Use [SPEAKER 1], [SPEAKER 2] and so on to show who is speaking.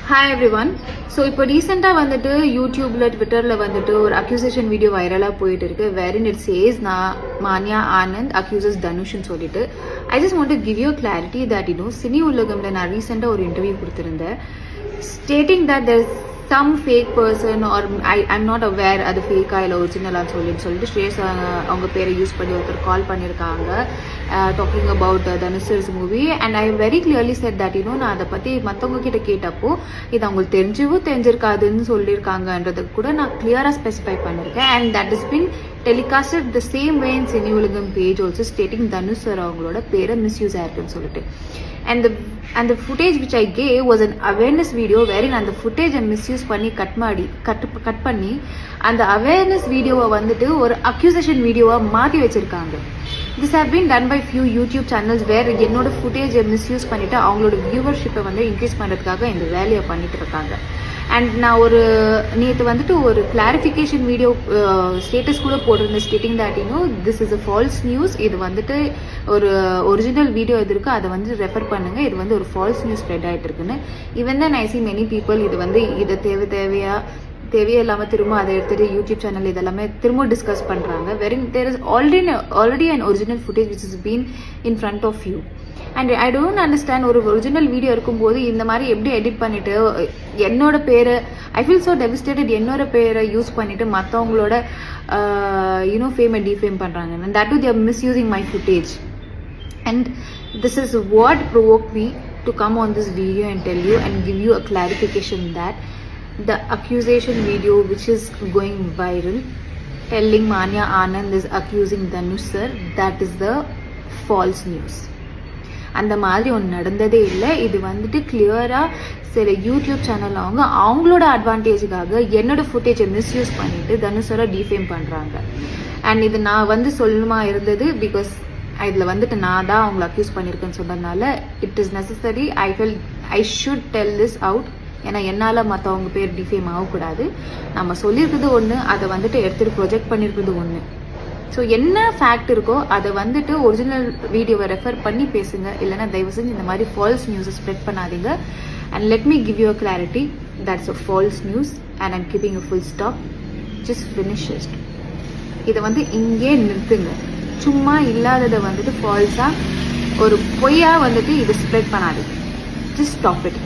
[SPEAKER 1] Hi everyone. So இப்போ ரீசெண்டா வந்துட்டு யூடியூப்ல ட்விட்டர்ல வந்துட்டு ஒரு அக்யூசேஷன் வீடியோ வைரலா போயிட்டு இருக்கு wherein it says மான்யா Anand accuses தனுஷ்னு சொல்லிட்டு I just want to give you a clarity that சினி உலகம்ல நான் ரீசெண்டா ஒரு இன்டர்வியூ கொடுத்திருந்தேன் stating that there's some fake person or I'm not aware அது ஃபேக்கா இல்லை ஒரிஜினலான்னு சொல்லிட்டு ஸ்ரேஷ் அவங்க பேரை யூஸ் பண்ணி ஒருத்தர் கால் பண்ணியிருக்காங்க talking about Dhanush movie and I very clearly set that நான் அதை பற்றி மற்றவங்க கிட்ட கேட்டப்போ இது அவங்களுக்கு தெரிஞ்சிருக்காதுன்னு சொல்லியிருக்காங்கன்றதுக்கு கூட நான் கிளியராக ஸ்பெசிஃபை பண்ணியிருக்கேன் and that is been telecasted the same way in Cineulagam page also stating Dhanush sir அவங்களோட பேரை மிஸ்யூஸ் ஆயிருக்குன்னு சொல்லிட்டு and the footage which I gave was an awareness video wherein அந்த footage misuse பண்ணி கட் பண்ணி அந்த awareness வீடியோவை வந்துட்டு ஒரு accusation வீடியோவா மாத்தி வச்சிருக்காங்க. This have been done by few YouTube channels where என்னோட footage misuse பண்ணிட்டு அவங்களோட viewership வந்து இன்க்ரீஸ் பண்றதுக்காக இந்த வேலையை பண்ணிட்டு இருக்காங்க. அண்ட் நான் நேற்று வந்துட்டு ஒரு கிளாரிஃபிகேஷன் வீடியோ ஸ்டேட்டஸ் கூட போட்டிருந்தேன் stating that this is a false news இது வந்துட்டு ஒரு ஒரிஜினல் வீடியோ எது இருக்கோ அதை வந்து ரெஃபர் பண்ணுங்க இது வந்து ஒரு ஃபால்ஸ் நியூஸ் ஸ்ப்ரெட் ஆகிட்டு இருக்குன்னு ஈவன் தான் ஐ சி மெனி பீப்புள் இது வந்து இதை தேவையே இல்லாமல் திரும்ப அதை எடுத்துட்டு யூடியூப் சேனல் இதெல்லாமே திரும்ப டிஸ்கஸ் பண்ணுறாங்க வெரிங் there is already an original footage which is been in front of you and I don't understand ஒரு ஒரிஜினல் வீடியோ இருக்கும்போது இந்த மாதிரி எப்படி எடிட் பண்ணிட்டு என்னோட பேரை ஐ ஃபீல் ஸோ டெவிஸ்டேட்டட் என்னோட பேரை யூஸ் பண்ணிட்டு மற்றவங்களோட ஃபேமை டிஃபேம் பண்ணுறாங்க and that they're misusing my footage and this is what provoke me to come on this video and tell you and give you a clarification that the accusation video which is going viral telling Manya Anand is accusing Dhanush sir, that is the false news. அந்த மாதிரி ஒன்று நடந்ததே இல்லை இது வந்துட்டு கிளியராக சில YouTube channel அவங்களோட அட்வான்டேஜுக்காக என்னோட ஃபுட்டேஜை மிஸ்யூஸ் பண்ணிட்டு தனுஷரை டிஃபேம் பண்ணுறாங்க அண்ட் இது நான் வந்து சொல்லணுமா இருந்தது பிகாஸ் இதில் வந்துட்டு நான் தான் அவங்களை அக்யூஸ் பண்ணியிருக்கேன்னு சொன்னதுனால it is necessary I should tell this out ஏன்னா என்னால் மற்றவங்க பேர் டிஃபேம் ஆகக்கூடாது நம்ம சொல்லியிருக்கிறது ஒன்று அதை வந்துட்டு எடுத்துகிட்டு ப்ரொஜெக்ட் பண்ணியிருக்கிறது ஒன்று ஸோ என்ன ஃபேக்ட் இருக்கோ அதை வந்துட்டு ஒரிஜினல் வீடியோவை ரெஃபர் பண்ணி பேசுங்க இல்லைன்னா தயவு செஞ்சு இந்த மாதிரி ஃபால்ஸ் நியூஸை ஸ்ப்ரெட் பண்ணாதீங்க and let me give you a clarity that's a false news and I'm keeping a full stop just finished இதை வந்து இங்கே நிறுத்துங்க சும்மா இல்லாததை வந்துட்டு ஃபால்ஸாக ஒரு பொய்யா வந்துட்டு இதை ஸ்ப்ரெட் பண்ணாதீங்க ஜஸ்ட் ஸ்டாப் இட்.